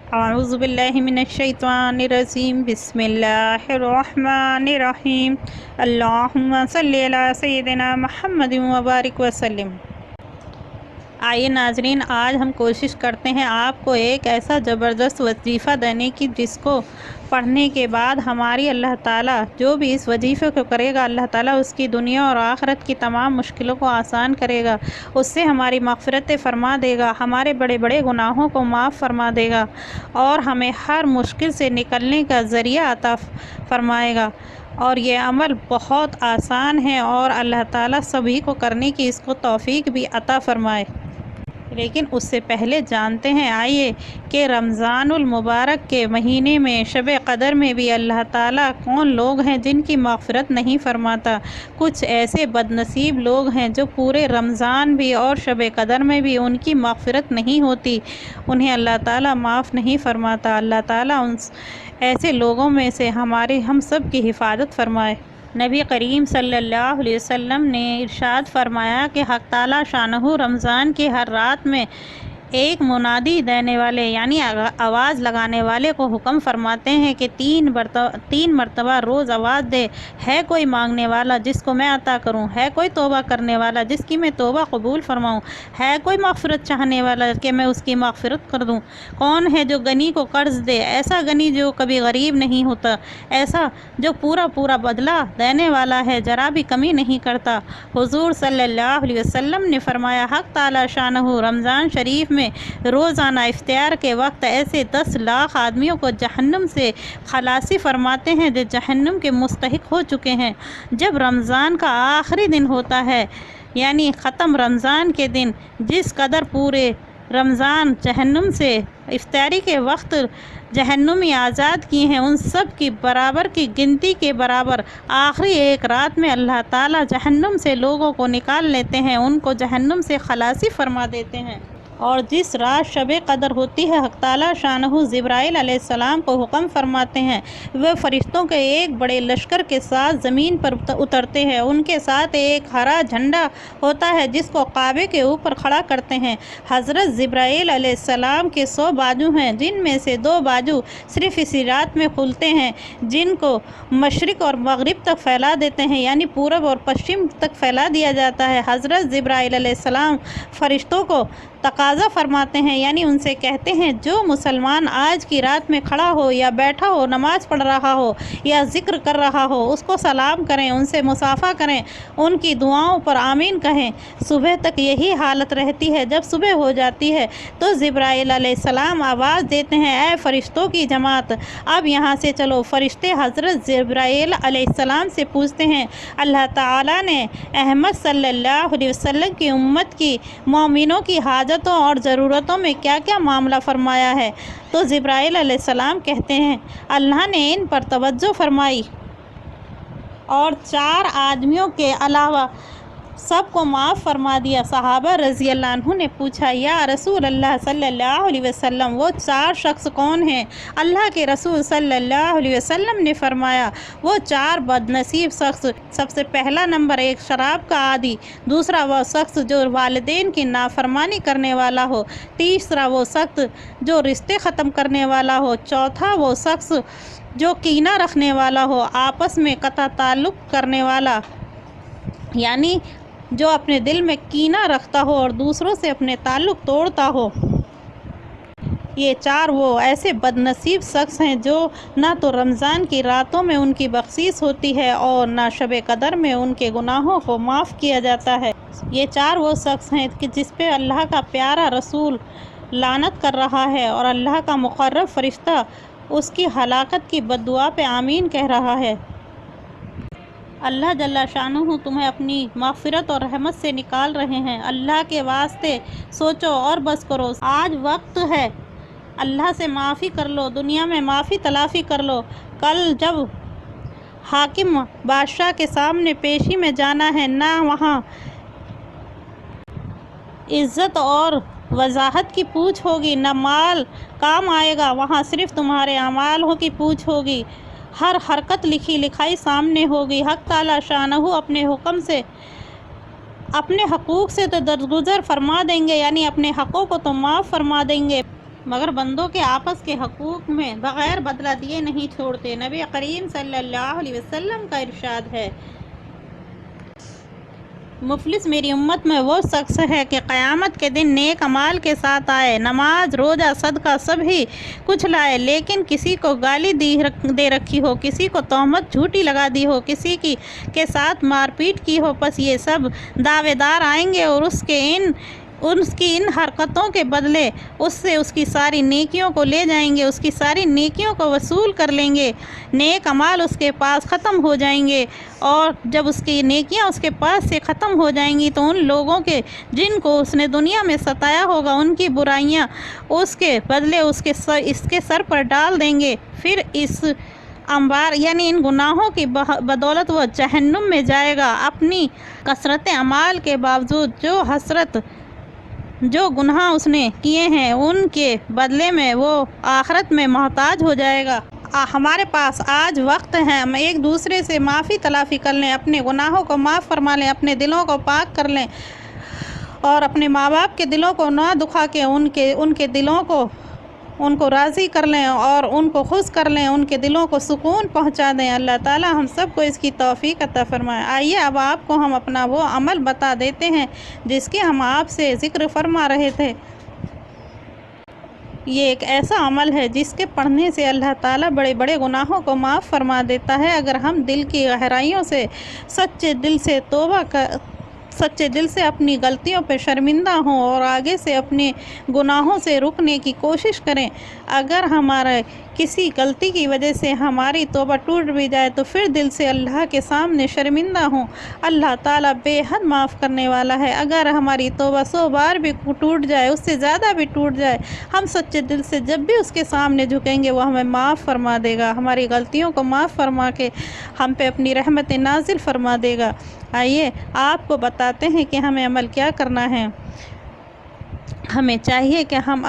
اعوذ باللہ من الشیطان الرجیم بسم اللہ الرحمن الرحیم اللہم صلی علی سیدنا محمد وبارک وسلم۔ آئیے ناظرین، آج ہم کوشش کرتے ہیں آپ کو ایک ایسا زبردست وظیفہ دینے کی جس کو پڑھنے کے بعد ہماری اللہ تعالیٰ جو بھی اس وظیفے کو کرے گا اللہ تعالیٰ اس کی دنیا اور آخرت کی تمام مشکلوں کو آسان کرے گا، اس سے ہماری مغفرت فرما دے گا، ہمارے بڑے بڑے گناہوں کو معاف فرما دے گا اور ہمیں ہر مشکل سے نکلنے کا ذریعہ عطا فرمائے گا۔ اور یہ عمل بہت آسان ہے اور اللہ تعالیٰ سبھی کو کرنے کی اس کو توفیق بھی عطا فرمائے۔ لیکن اس سے پہلے جانتے ہیں آئیے کہ رمضان المبارک کے مہینے میں شب قدر میں بھی اللہ تعالیٰ کون لوگ ہیں جن کی مغفرت نہیں فرماتا۔ کچھ ایسے بد نصیب لوگ ہیں جو پورے رمضان بھی اور شب قدر میں بھی ان کی مغفرت نہیں ہوتی، انہیں اللہ تعالیٰ معاف نہیں فرماتا۔ اللہ تعالیٰ ان ایسے لوگوں میں سے ہم سب کی حفاظت فرمائے۔ نبی کریم صلی اللہ علیہ وسلم نے ارشاد فرمایا کہ حق تعالیٰ شانہ رمضان کی ہر رات میں ایک منادی دینے والے یعنی آواز لگانے والے کو حکم فرماتے ہیں کہ تین مرتبہ روز آواز دے، ہے کوئی مانگنے والا جس کو میں عطا کروں، ہے کوئی توبہ کرنے والا جس کی میں توبہ قبول فرماؤں، ہے کوئی مغفرت چاہنے والا کہ میں اس کی مغفرت کر دوں، کون ہے جو غنی کو قرض دے، ایسا غنی جو کبھی غریب نہیں ہوتا، ایسا جو پورا بدلہ دینے والا ہے، ذرا بھی کمی نہیں کرتا۔ حضور صلی اللہ علیہ وسلم نے فرمایا حق تعالیٰ شانہ رمضان شریف میں روزانہ افطار کے وقت ایسے 10 لاکھ آدمیوں کو جہنم سے خلاصی فرماتے ہیں جو جہنم کے مستحق ہو چکے ہیں۔ جب رمضان کا آخری دن ہوتا ہے یعنی ختم رمضان کے دن، جس قدر پورے رمضان جہنم سے افطاری کے وقت جہنمی آزاد کی ہیں ان سب کی برابر کی گنتی کے برابر آخری ایک رات میں اللہ تعالیٰ جہنم سے لوگوں کو نکال لیتے ہیں، ان کو جہنم سے خلاصی فرما دیتے ہیں۔ اور جس رات شب قدر ہوتی ہے حق تعالیٰ شانہ جبرائیل علیہ السلام کو حکم فرماتے ہیں، وہ فرشتوں کے ایک بڑے لشکر کے ساتھ زمین پر اترتے ہیں، ان کے ساتھ ایک ہرا جھنڈا ہوتا ہے جس کو کعبے کے اوپر کھڑا کرتے ہیں۔ حضرت جبرائیل علیہ السلام کے 100 بازو ہیں جن میں سے 2 بازو صرف اسی رات میں کھلتے ہیں، جن کو مشرق اور مغرب تک پھیلا دیتے ہیں یعنی پورب اور پشچم تک پھیلا دیا جاتا ہے۔ حضرت جبرائیل علیہ السلام فرشتوں کو تقاضا فرماتے ہیں یعنی ان سے کہتے ہیں جو مسلمان آج کی رات میں کھڑا ہو یا بیٹھا ہو، نماز پڑھ رہا ہو یا ذکر کر رہا ہو، اس کو سلام کریں، ان سے مصافحہ کریں، ان کی دعاؤں پر آمین کہیں۔ صبح تک یہی حالت رہتی ہے۔ جب صبح ہو جاتی ہے تو جبرائیل علیہ السلام آواز دیتے ہیں اے فرشتوں کی جماعت اب یہاں سے چلو۔ فرشتے حضرت جبرائیل علیہ السلام سے پوچھتے ہیں اللہ تعالیٰ نے احمد صلی اللہ علیہ وسلم کی امت کی مومنوں کی حاجتوں اور ضرورتوں میں کیا کیا معاملہ فرمایا ہے؟ تو جبرائیل علیہ السلام کہتے ہیں اللہ نے ان پر توجہ فرمائی اور 4 آدمیوں کے علاوہ سب کو معاف فرما دیا۔ صحابہ رضی اللہ عنہ نے پوچھا یا رسول اللہ صلی اللہ علیہ وسلم وہ 4 شخص کون ہیں؟ اللہ کے رسول صلی اللہ علیہ وسلم نے فرمایا وہ 4 بد نصیب شخص، سب سے پہلا نمبر ایک شراب کا عادی، دوسرا وہ شخص جو والدین کی نافرمانی کرنے والا ہو، تیسرا وہ شخص جو رشتے ختم کرنے والا ہو، چوتھا وہ شخص جو کینہ رکھنے والا ہو، آپس میں قطع تعلق کرنے والا یعنی جو اپنے دل میں کینہ رکھتا ہو اور دوسروں سے اپنے تعلق توڑتا ہو۔ یہ 4 وہ ایسے بد نصیب شخص ہیں جو نہ تو رمضان کی راتوں میں ان کی بخشش ہوتی ہے اور نہ شب قدر میں ان کے گناہوں کو معاف کیا جاتا ہے۔ یہ 4 وہ شخص ہیں کہ جس پہ اللہ کا پیارا رسول لعنت کر رہا ہے اور اللہ کا مقرب فرشتہ اس کی ہلاکت کی بد دعا پہ آمین کہہ رہا ہے۔ اللہ جل شانہ تمہیں اپنی مغفرت اور رحمت سے نکال رہے ہیں، اللہ کے واسطے سوچو اور بس کرو، آج وقت ہے، اللہ سے معافی کر لو، دنیا میں معافی تلافی کر لو، کل جب حاکم بادشاہ کے سامنے پیشی میں جانا ہے نہ وہاں عزت اور وضاحت کی پوچھ ہوگی، نہ مال کام آئے گا، وہاں صرف تمہارے اعمالوں کی پوچھ ہوگی، ہر حرکت لکھی لکھائی سامنے ہوگی۔ حق تعالیٰ شانہ اپنے حکم سے اپنے حقوق سے تو درگزر فرما دیں گے یعنی اپنے حقوں کو تو معاف فرما دیں گے، مگر بندوں کے آپس کے حقوق میں بغیر بدلہ دیے نہیں چھوڑتے۔ نبی کریم صلی اللہ علیہ وسلم کا ارشاد ہے، مفلس میری امت میں وہ شخص ہے کہ قیامت کے دن نیک اعمال کے ساتھ آئے، نماز، روزہ، صدقہ سب ہی کچھ لائے، لیکن کسی کو گالی دے رکھی ہو، کسی کو تہمت جھوٹی لگا دی ہو، کسی کے ساتھ مار پیٹ کی ہو، پس یہ سب دعوے دار آئیں گے اور اس کی ان حرکتوں کے بدلے اس سے اس کی ساری نیکیوں کو لے جائیں گے، اس کی ساری نیکیوں کو وصول کر لیں گے، نیک اعمال اس کے پاس ختم ہو جائیں گے، اور جب اس کی نیکیاں اس کے پاس سے ختم ہو جائیں گی تو ان لوگوں کے جن کو اس نے دنیا میں ستایا ہوگا ان کی برائیاں اس کے بدلے اس کے سر پر ڈال دیں گے، پھر اس انبار یعنی ان گناہوں کی بدولت وہ جہنم میں جائے گا۔ اپنی کثرت اعمال کے باوجود جو گناہ اس نے کیے ہیں ان کے بدلے میں وہ آخرت میں محتاج ہو جائے گا۔ ہمارے پاس آج وقت ہے، ہم ایک دوسرے سے معافی تلافی کر لیں، اپنے گناہوں کو معاف فرما لیں، اپنے دلوں کو پاک کر لیں اور اپنے ماں باپ کے دلوں کو نہ دکھا کے ان کے دلوں کو ان کو راضی کر لیں اور ان کو خوش کر لیں، ان کے دلوں کو سکون پہنچا دیں۔ اللہ تعالی ہم سب کو اس کی توفیق عطا فرمائے۔ آئیے اب آپ کو ہم اپنا وہ عمل بتا دیتے ہیں جس کے ہم آپ سے ذکر فرما رہے تھے۔ یہ ایک ایسا عمل ہے جس کے پڑھنے سے اللہ تعالیٰ بڑے بڑے گناہوں کو معاف فرما دیتا ہے۔ اگر ہم دل کی گہرائیوں سے سچے دل سے اپنی غلطیوں پہ شرمندہ ہوں اور آگے سے اپنے گناہوں سے رکنے کی کوشش کریں، اگر ہمارے کسی غلطی کی وجہ سے ہماری توبہ ٹوٹ بھی جائے تو پھر دل سے اللہ کے سامنے شرمندہ ہوں، اللہ تعالیٰ بے حد معاف کرنے والا ہے۔ اگر ہماری توبہ 100 بار بھی ٹوٹ جائے، اس سے زیادہ بھی ٹوٹ جائے، ہم سچے دل سے جب بھی اس کے سامنے جھکیں گے وہ ہمیں معاف فرما دے گا، ہماری غلطیوں کو معاف فرما کے ہم پہ اپنی رحمت نازل فرما دے گا۔ آئیے آپ کو بتاتے ہیں کہ ہمیں عمل کیا کرنا ہے۔ ہمیں چاہیے کہ ہم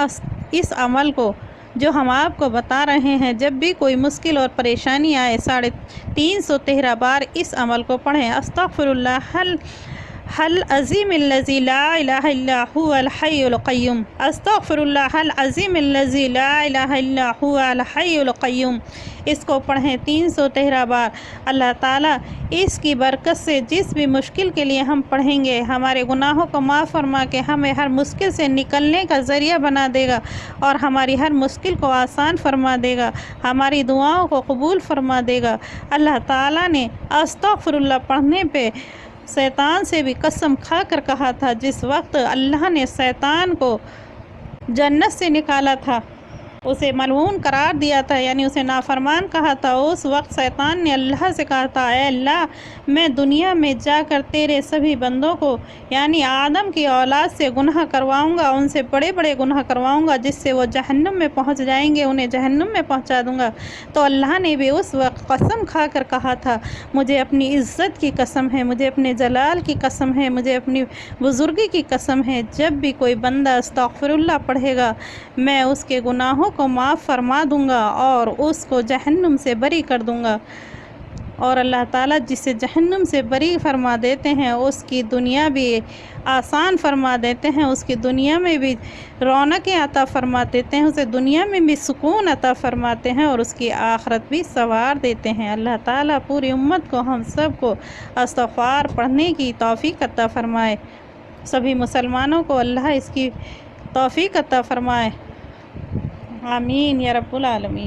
اس عمل کو جو ہم آپ کو بتا رہے ہیں، جب بھی کوئی مشکل اور پریشانی آئے 313 بار اس عمل کو پڑھیں۔ استغفر اللہ العظیم الذی لا الہ الا هو الحی القیوم، استغفر اللہ العظیم الذی لا الہ الا هو الحی القیوم۔ اس کو پڑھیں 313 بار۔ اللہ تعالیٰ اس کی برکت سے جس بھی مشکل کے لیے ہم پڑھیں گے، ہمارے گناہوں کو معاف فرما کے ہمیں ہر مشکل سے نکلنے کا ذریعہ بنا دے گا اور ہماری ہر مشکل کو آسان فرما دے گا، ہماری دعاؤں کو قبول فرما دے گا۔ اللہ تعالیٰ نے استغفر اللہ پڑھنے پہ شیطان سے بھی قسم کھا کر کہا تھا، جس وقت اللہ نے شیطان کو جنت سے نکالا تھا، اسے ملعون قرار دیا تھا، یعنی اسے نافرمان کہا تھا، اس وقت شیطان نے اللہ سے کہا تھا، اے اللہ، میں دنیا میں جا کر تیرے سبھی بندوں کو یعنی آدم کی اولاد سے گناہ کرواؤں گا، ان سے بڑے بڑے گناہ کرواؤں گا جس سے وہ جہنم میں پہنچ جائیں گے، انہیں جہنم میں پہنچا دوں گا۔ تو اللہ نے بھی اس وقت قسم کھا کر کہا تھا، مجھے اپنی عزت کی قسم ہے، مجھے اپنے جلال کی قسم ہے، مجھے اپنی بزرگی کی قسم ہے، جب بھی کوئی بندہ استغفر اللہ پڑھے گا میں اس کے گناہوں کو معاف فرما دوں گا اور اس کو جہنم سے بری کر دوں گا۔ اور اللہ تعالیٰ جسے جہنم سے بری فرما دیتے ہیں اس کی دنیا بھی آسان فرما دیتے ہیں، اس کی دنیا میں بھی رونقیں عطا فرما دیتے ہیں، اسے دنیا میں بھی سکون عطا فرماتے ہیں اور اس کی آخرت بھی سنوار دیتے ہیں۔ اللہ تعالیٰ پوری امت کو ہم سب کو استغفار پڑھنے کی توفیق عطا فرمائے، سبھی مسلمانوں کو اللہ اس کی توفیق عطا فرمائے، آمین یا رب العالمین۔